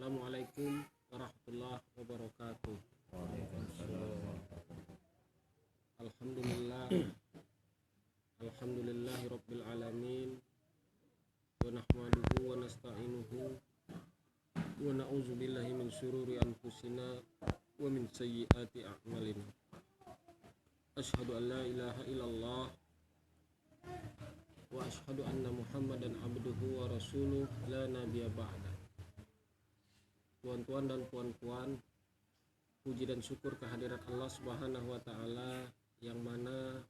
Assalamualaikum warahmatullahi wabarakatuh. Waalaikumsalam. Alhamdulillah, alhamdulillahi rabbil alamin. Wa nahmaduhu wa nasta'inuhu wa na'udzu billahi min syururi anfusina wa min sayyiati a'malina. Asyhadu an la ilaha illallah wa asyhadu anna Muhammadan abduhu wa rasuluh la nabiyya ba'da. Tuan-tuan dan puan-puan, puji dan syukur kehadirat Allah Subhanahu wa taala yang mana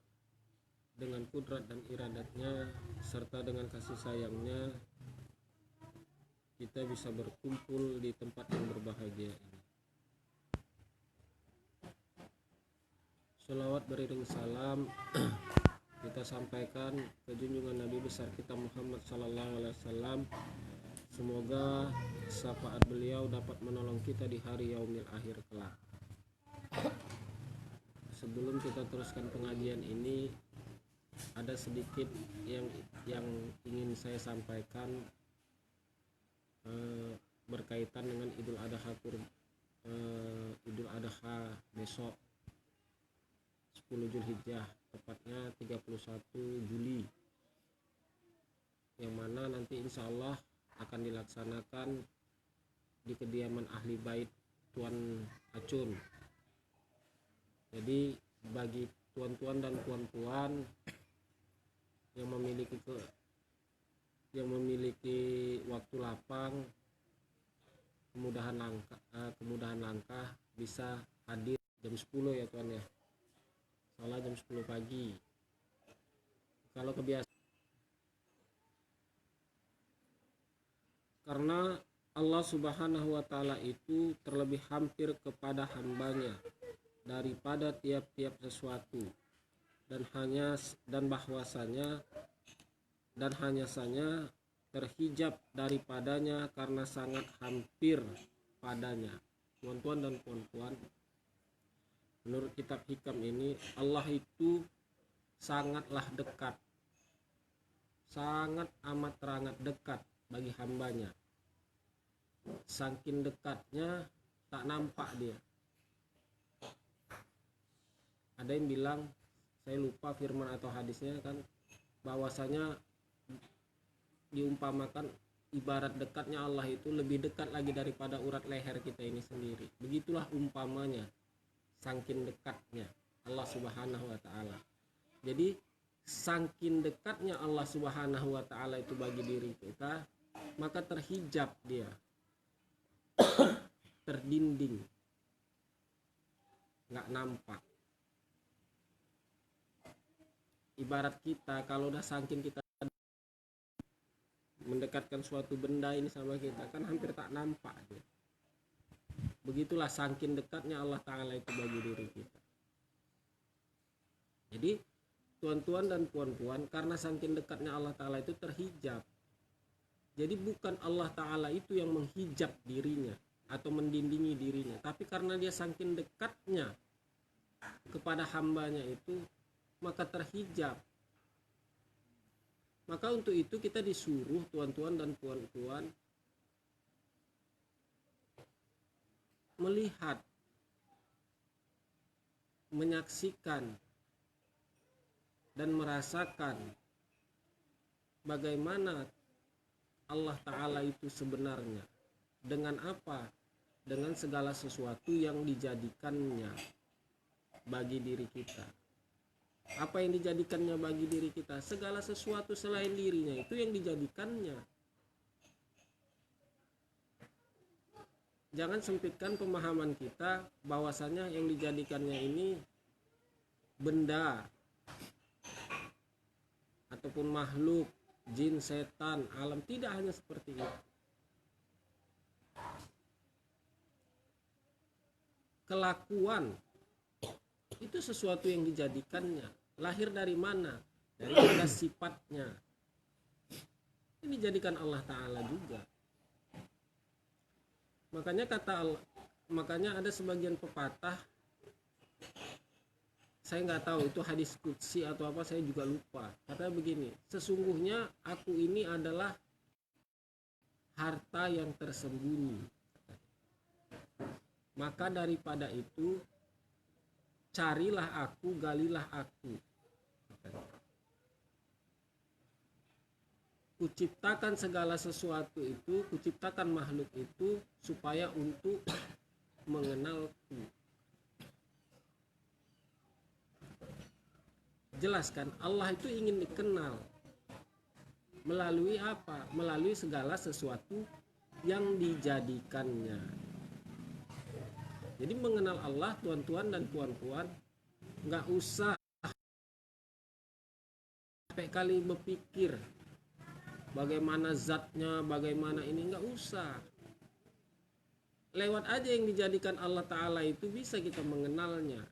dengan kudrat dan iradatnya serta dengan kasih sayangnya kita bisa berkumpul di tempat yang berbahagia ini. Sholawat beriring salam kita sampaikan ke junjungan Nabi besar kita Muhammad sallallahu alaihi wasallam. Semoga syafaat beliau dapat menolong kita di hari yaumil akhir kelak. Sebelum kita teruskan pengajian ini, ada sedikit yang ingin saya sampaikan berkaitan dengan Idul Adha besok 10 Zulhijjah, tepatnya 31 Juli, yang mana nanti insya Allah akan dilaksanakan di kediaman ahli bait Tuan Acun. Jadi bagi tuan-tuan dan puan-puan yang memiliki waktu lapang, kemudahan langkah bisa hadir jam 10 ya tuan ya. Soalnya jam 10 pagi. Kalau kebiasaan, karena Allah Subhanahu wa taala itu terlebih hampir kepada hambanya daripada tiap-tiap sesuatu, dan hanya saja terhijab daripadanya karena sangat hampir padanya. Tuan-tuan dan puan-puan, menurut kitab hikam ini, Allah itu sangatlah dekat, sangat amat teramat dekat bagi hambanya. Saking dekatnya tak nampak dia. Ada yang bilang, saya lupa firman atau hadisnya kan, bahwasanya diumpamakan ibarat dekatnya Allah itu lebih dekat lagi daripada urat leher kita ini sendiri. Begitulah umpamanya saking dekatnya Allah Subhanahu wa taala. Jadi saking dekatnya Allah Subhanahu wa taala itu bagi diri kita, maka terhijab dia, terdinding, nggak nampak. Ibarat kita kalau udah saking kita mendekatkan suatu benda ini sama kita, kan hampir tak nampak dia. Begitulah saking dekatnya Allah Ta'ala itu bagi diri kita. Jadi tuan-tuan dan puan-puan, karena saking dekatnya Allah Ta'ala itu terhijab. Jadi bukan Allah Ta'ala itu yang menghijab dirinya atau mendindingi dirinya, tapi karena dia saking dekatnya kepada hambanya itu, maka terhijab. Maka untuk itu kita disuruh tuan-tuan dan puan-puan melihat, menyaksikan dan merasakan bagaimana Allah Ta'ala itu sebenarnya. Dengan apa? Dengan segala sesuatu yang dijadikannya bagi diri kita. Apa yang dijadikannya bagi diri kita? Segala sesuatu selain dirinya itu yang dijadikannya. Jangan sempitkan pemahaman kita bahwasanya yang dijadikannya ini benda ataupun makhluk, jin, setan, alam. Tidak hanya seperti itu. Kelakuan itu sesuatu yang dijadikannya. Lahir dari mana? Daripada sifatnya. Ini dijadikan Allah Ta'ala juga. Makanya ada sebagian pepatah, saya nggak tahu itu hadis qudsi atau apa, saya juga lupa. Katanya begini, sesungguhnya aku ini adalah harta yang tersembunyi. Maka daripada itu carilah aku, galilah aku. Kuciptakan segala sesuatu itu, kuciptakan makhluk itu supaya untuk mengenalku. Jelaskan, Allah itu ingin dikenal. Melalui apa? Melalui segala sesuatu yang dijadikannya. Jadi mengenal Allah, tuan-tuan dan puan-puan, nggak usah sampai kali berpikir bagaimana zatnya, bagaimana ini, nggak usah. Lewat aja yang dijadikan Allah Ta'ala itu bisa kita mengenalnya.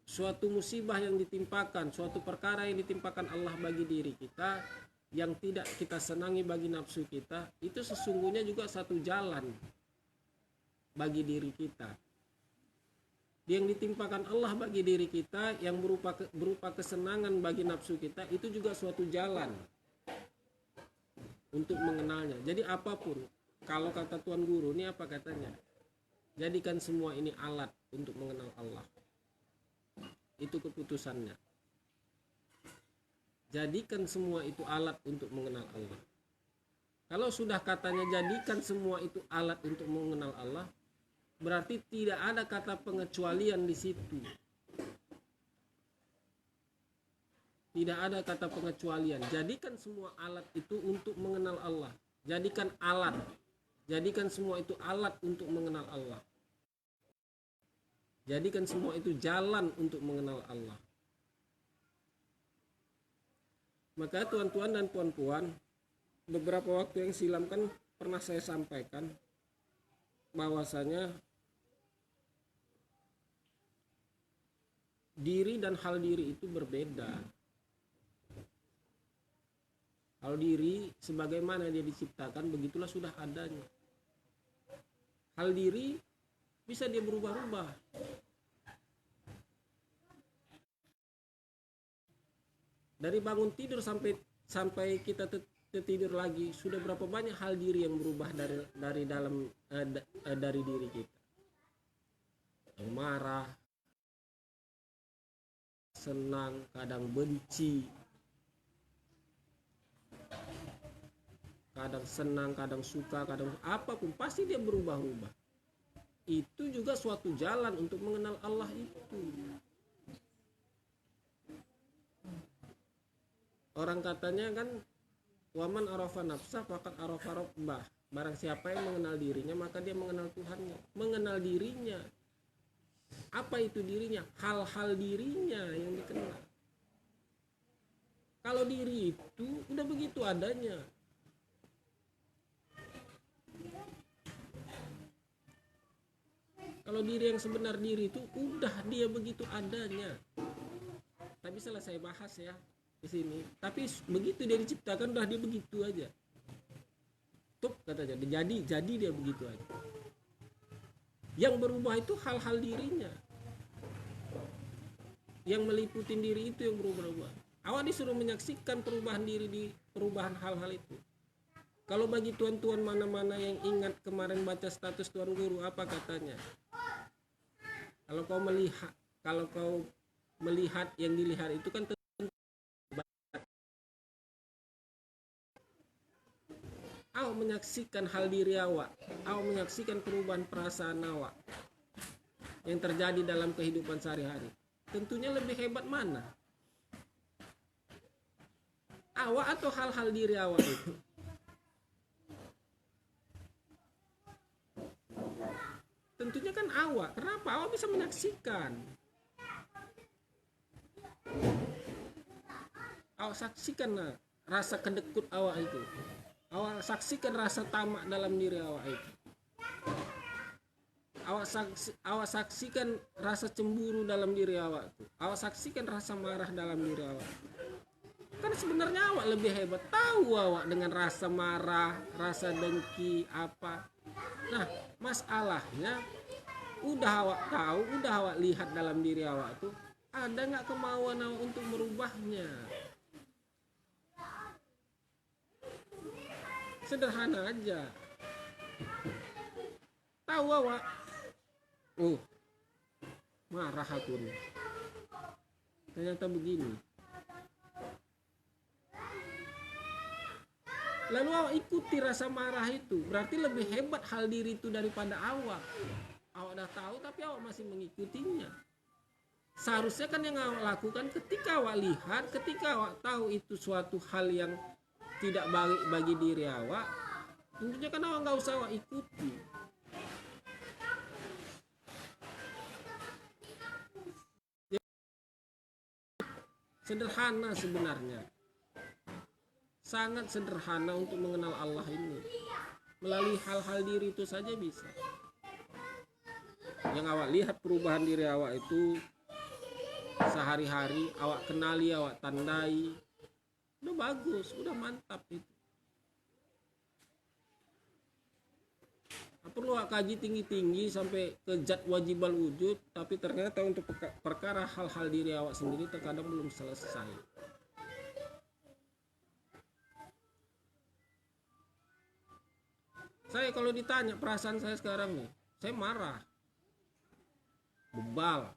Suatu musibah yang ditimpakan, suatu perkara yang ditimpakan Allah bagi diri kita, yang tidak kita senangi bagi nafsu kita, itu sesungguhnya juga satu jalan bagi diri kita. Yang ditimpakan Allah bagi diri kita, yang berupa kesenangan bagi nafsu kita, itu juga suatu jalan untuk mengenalnya. Jadi apapun, kalau kata Tuan Guru ini apa katanya? Jadikan semua ini alat untuk mengenal Allah. Itu keputusannya. Jadikan semua itu alat untuk mengenal Allah. Kalau sudah katanya jadikan semua itu alat untuk mengenal Allah, berarti tidak ada kata pengecualian di situ. Tidak ada kata pengecualian. Jadikan semua alat itu untuk mengenal Allah. Jadikan alat. Jadikan semua itu alat untuk mengenal Allah. Jadikan semua itu jalan untuk mengenal Allah. Maka tuan-tuan dan puan-puan, beberapa waktu yang silam kan pernah saya sampaikan bahwasanya diri dan hal diri itu berbeda. Hal diri sebagaimana dia diciptakan, begitulah sudah adanya. Hal diri bisa dia berubah-ubah. Dari bangun tidur sampai kita tertidur lagi, sudah berapa banyak hal diri yang berubah dari dalam dari diri kita. Yang marah, senang, kadang benci, kadang senang, kadang suka, kadang apapun, pasti dia berubah-ubah. Itu juga suatu jalan untuk mengenal Allah itu. Orang katanya kan, waman arafa nafsah faqad arafa rabbah. Barang siapa yang mengenal dirinya, maka dia mengenal Tuhannya. Mengenal dirinya. Apa itu dirinya? Hal-hal dirinya yang dikenal. Kalau diri itu udah begitu adanya. Kalau diri yang sebenar diri itu udah dia begitu adanya. Tak bisa lah saya bahas ya di sini. Tapi begitu dia diciptakan udah dia begitu aja. Tuh katanya, jadi dia begitu aja. Yang berubah itu hal-hal dirinya. Yang meliputin diri itu yang berubah-ubah. Awak disuruh menyaksikan perubahan diri di perubahan hal-hal itu. Kalau bagi tuan-tuan mana-mana yang ingat kemarin baca status Tuan Guru, apa katanya? Kalau kau melihat yang dilihat itu kan awak menyaksikan hal diri awak menyaksikan perubahan perasaan awak yang terjadi dalam kehidupan sehari-hari. Tentunya lebih hebat mana? Awak atau hal-hal diri awak itu? Tentunya kan awak. Kenapa? Awak bisa menyaksikan. Awak saksikan rasa kedekut awak itu. Awak saksikan rasa tamak dalam diri awak itu. Awak saksikan rasa cemburu dalam diri awak itu. Awak saksikan rasa marah dalam diri awak. Kan sebenarnya awak lebih hebat. Tahu awak dengan rasa marah, rasa dengki, apa. Nah, masalahnya udah awak tahu, udah awak lihat dalam diri awak tuh, ada nggak kemauan awak untuk merubahnya? Sederhana aja. tahu awak, oh marah aku nih, ternyata begini. Lalu awak ikuti rasa marah itu, berarti lebih hebat hal diri itu daripada awak. Awak dah tahu tapi awak masih mengikutinya. Seharusnya kan yang awak lakukan ketika awak lihat, ketika awak tahu itu suatu hal yang tidak baik bagi diri awak, tentunya kan awak nggak usah awak ikuti. Sederhana sebenarnya, sangat sederhana untuk mengenal Allah ini. Melalui hal-hal diri itu saja bisa. Yang awak lihat perubahan diri awak itu sehari-hari, awak kenali, awak tandai, udah bagus, udah mantap itu. Perlu awak kaji tinggi-tinggi sampai ke zat wajibal wujud, tapi ternyata untuk perkara hal-hal diri awak sendiri terkadang belum selesai. Saya kalau ditanya perasaan saya sekarang nih, saya marah, bebal,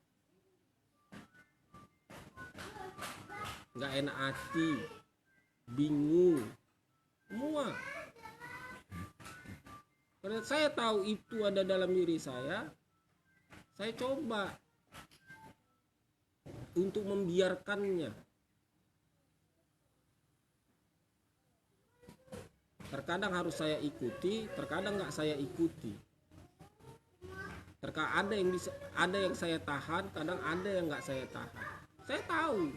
nggak enak hati, bingung, semua. Karena saya tahu itu ada dalam diri saya coba untuk membiarkannya. Terkadang harus saya ikuti, terkadang nggak saya ikuti. Terkadang ada yang saya tahan, kadang ada yang nggak saya tahan. Saya tahu.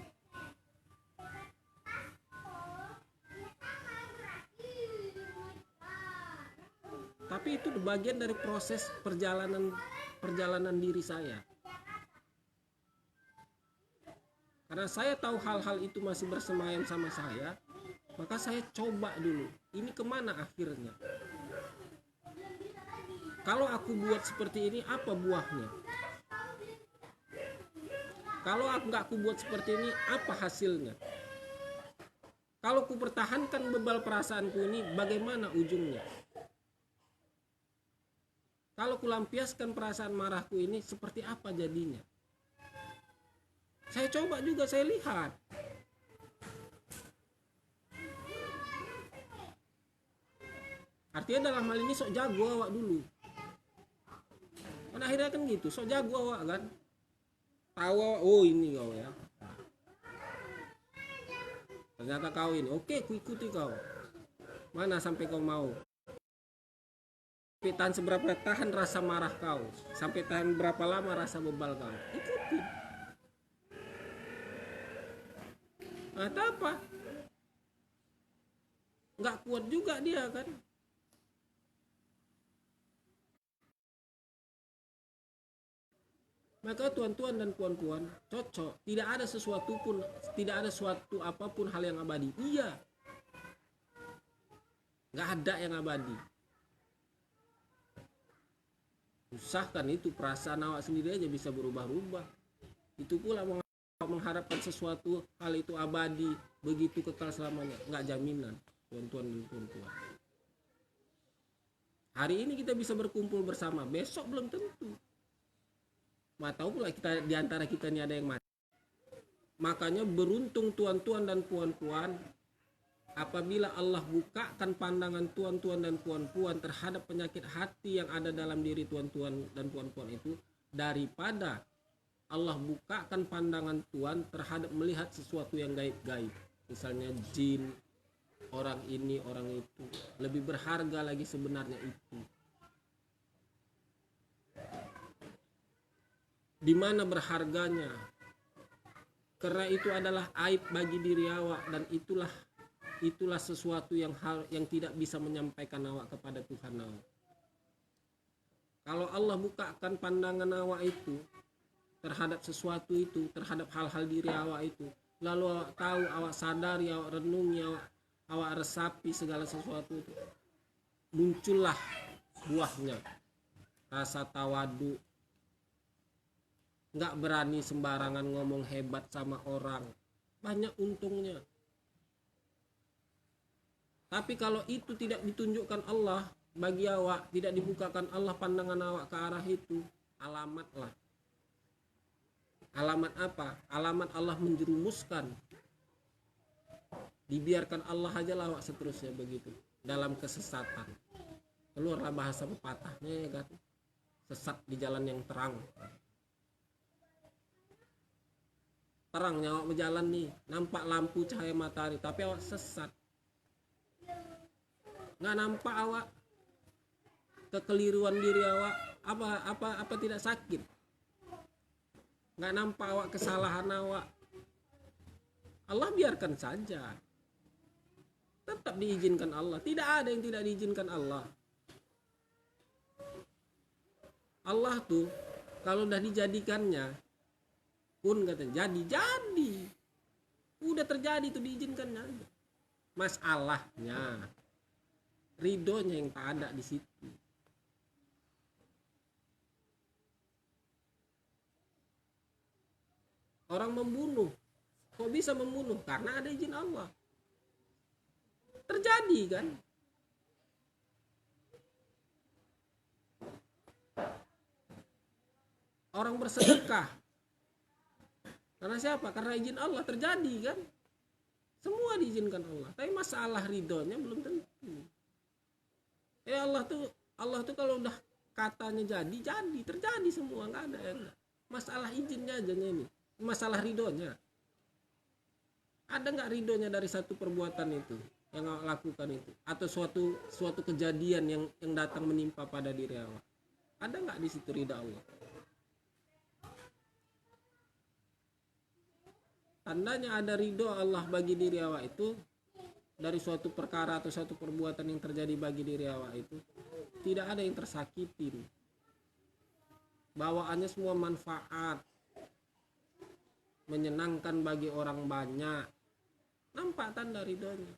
Tapi itu bagian dari proses perjalanan diri saya. Karena saya tahu hal-hal itu masih bersemayam sama saya, maka saya coba dulu. Ini kemana akhirnya? Kalau aku buat seperti ini, apa buahnya? Kalau nggak aku buat seperti ini, apa hasilnya? Kalau ku pertahankan bebal perasaanku ini, bagaimana ujungnya? Kalau kulampiaskan perasaan marahku ini, seperti apa jadinya? Saya coba juga, saya lihat. Artinya dalam hal ini sok jago awak dulu. Pada akhirnya kan gitu, sok jago awak kan. Tahu awak, oh ini kau ya. Ternyata kau ini, oke ku ikuti kau. Mana sampai kau mau? Tahan seberapa tahan rasa marah kau, sampai tahan berapa lama rasa bebal kau, ikuti. Atau apa? Nggak kuat juga dia kan. Maka tuan-tuan dan puan-puan, cocok. Tidak ada suatu apapun hal yang abadi. Iya, nggak ada yang abadi. Usahkan itu, perasaan awak sendiri aja bisa berubah-ubah. Itu pula mengharapkan sesuatu hal itu abadi, begitu kekal selamanya, nggak jaminan, tuan-tuan dan puan-puan. Hari ini kita bisa berkumpul bersama, besok belum tentu. Tahu pula kita di antara kita ini ada yang mati. Makanya beruntung tuan-tuan dan puan-puan apabila Allah bukakan pandangan tuan-tuan dan puan-puan terhadap penyakit hati yang ada dalam diri tuan-tuan dan puan-puan itu, daripada Allah bukakan pandangan tuan terhadap melihat sesuatu yang gaib-gaib, misalnya jin, orang ini, orang itu. Lebih berharga lagi sebenarnya itu. Di mana berharganya? Karena itu adalah aib bagi diri awak, dan itulah sesuatu yang tidak bisa menyampaikan awak kepada Tuhan awak. Kalau Allah bukakan pandangan awak itu terhadap sesuatu itu, terhadap hal-hal diri awak itu, lalu awak tahu, awak sadari, awak renungi, awak resapi segala sesuatu itu, muncullah buahnya, rasa tawadu. Nggak berani sembarangan ngomong hebat sama orang, banyak untungnya. Tapi kalau itu tidak ditunjukkan Allah, bagi awak, tidak dibukakan Allah pandangan awak ke arah itu, alamat lah. Alamat apa? Alamat Allah menjerumuskan. Dibiarkan Allah aja lah awak seterusnya begitu, dalam kesesatan. Keluarlah bahasa pepatahnya ya kan, sesat di jalan yang terang. Terangnya awak berjalan nih, nampak lampu cahaya matahari, tapi awak sesat. Nggak nampak awak kekeliruan diri awak, apa tidak sakit. Nggak nampak awak kesalahan awak. Allah biarkan saja. Tetap diizinkan Allah. Tidak ada yang tidak diizinkan Allah. Allah tuh kalau udah dijadikannya, pun katanya jadi. Udah terjadi tuh, diizinkannya. Masalahnya ridhonya yang tak ada di situ. Orang membunuh, kok bisa membunuh? Karena ada izin Allah. Terjadi kan? Orang bersedekah, karena siapa? Karena izin Allah, terjadi kan? Semua diizinkan Allah. Tapi masalah ridhonya belum tentu. Allah tuh kalau udah katanya jadi, terjadi semua, nggak ada yang enggak. Masalah izinnya aja ini. Masalah ridhonya, ada nggak ridhonya dari satu perbuatan itu yang awak lakukan itu, atau suatu kejadian yang datang menimpa pada diri awak? Ada nggak di situ ridha Allah? Tandanya ada ridho Allah bagi diri awak itu dari suatu perkara atau suatu perbuatan yang terjadi bagi diri awak itu, tidak ada yang tersakitin, bawaannya semua manfaat, menyenangkan bagi orang banyak. Nampak tanda ridhonya.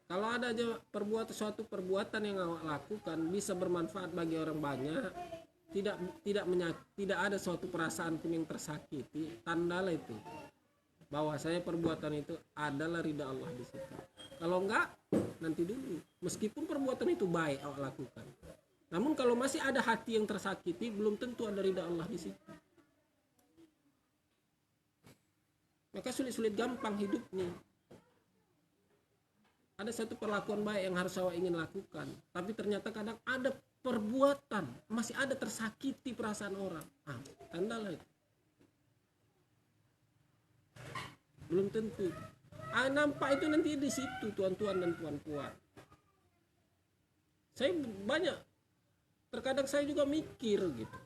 Kalau ada aja suatu perbuatan yang awak lakukan bisa bermanfaat bagi orang banyak, tidak ada suatu perasaan pun yang tersakiti, tandalah itu bahwa saya perbuatan itu adalah ridha Allah di situ. Kalau enggak, nanti dulu. Meskipun perbuatan itu baik awak lakukan, namun kalau masih ada hati yang tersakiti, belum tentu ada ridha Allah di situ. Maka sulit gampang hidup nih. Ada satu perlakuan baik yang harus awak ingin lakukan, tapi ternyata kadang ada perbuatan masih ada tersakiti perasaan orang. Tandalah itu. Belum tentu. Nampak itu nanti di situ, tuan-tuan dan puan-puan. Saya terkadang saya juga mikir gitu.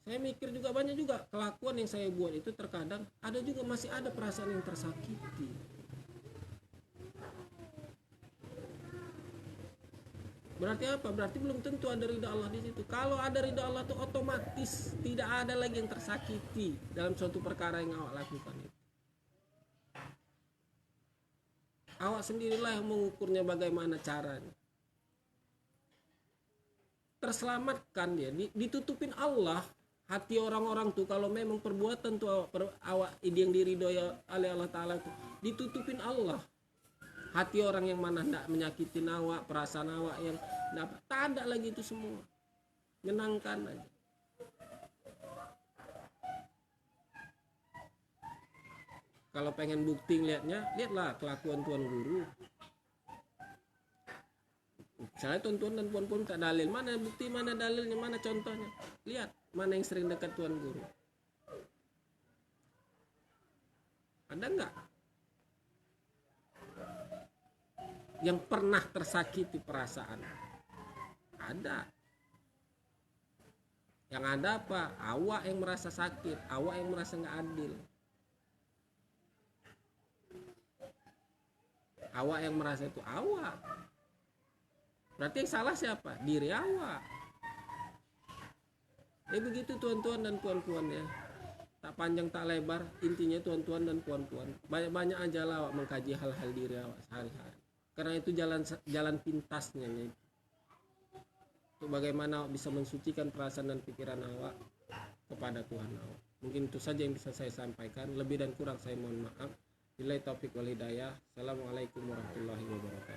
Saya mikir juga banyak juga kelakuan yang saya buat itu, terkadang ada juga masih ada perasaan yang tersakiti. Berarti apa? Berarti belum tentu ada ridha Allah di situ. Kalau ada ridha Allah itu otomatis tidak ada lagi yang tersakiti dalam suatu perkara yang awak lakukan itu. Awak sendirilah yang mengukurnya bagaimana caranya. Terselamatkan dia, ditutupin Allah hati orang-orang tuh. Kalau memang perbuatan tuh awak yang diridhoi oleh Allah Ta'ala tuh, ditutupin Allah hati orang yang mana tidak menyakiti awak, perasaan awak yang dapat, tak ada lagi itu semua, menyenangkan aja. Kalau pengen bukti lihatnya, lihatlah kelakuan tuan guru. Misalnya tuan-tuan dan puan-puan tak dalil, mana bukti, mana dalilnya, mana contohnya? Lihat mana yang sering dekat tuan guru. Ada nggak yang pernah tersakiti perasaan? Ada. Yang ada apa? Awak yang merasa sakit, awak yang merasa nggak adil, awak yang merasa itu awak. Berarti yang salah siapa? Diri awak. Begitu tuan-tuan dan puan-puan ya. Tak panjang tak lebar, intinya tuan-tuan dan puan-puan, banyak-banyak aja lah awak mengkaji hal-hal diri awak sehari-hari. Karena itu jalan pintasnya nih. Untuk bagaimana awak bisa mensucikan perasaan dan pikiran awak kepada Tuhan awak. Mungkin itu saja yang bisa saya sampaikan. Lebih dan kurang saya mohon maaf. Billahi taufik wal hidayah. Assalamualaikum warahmatullahi wabarakatuh.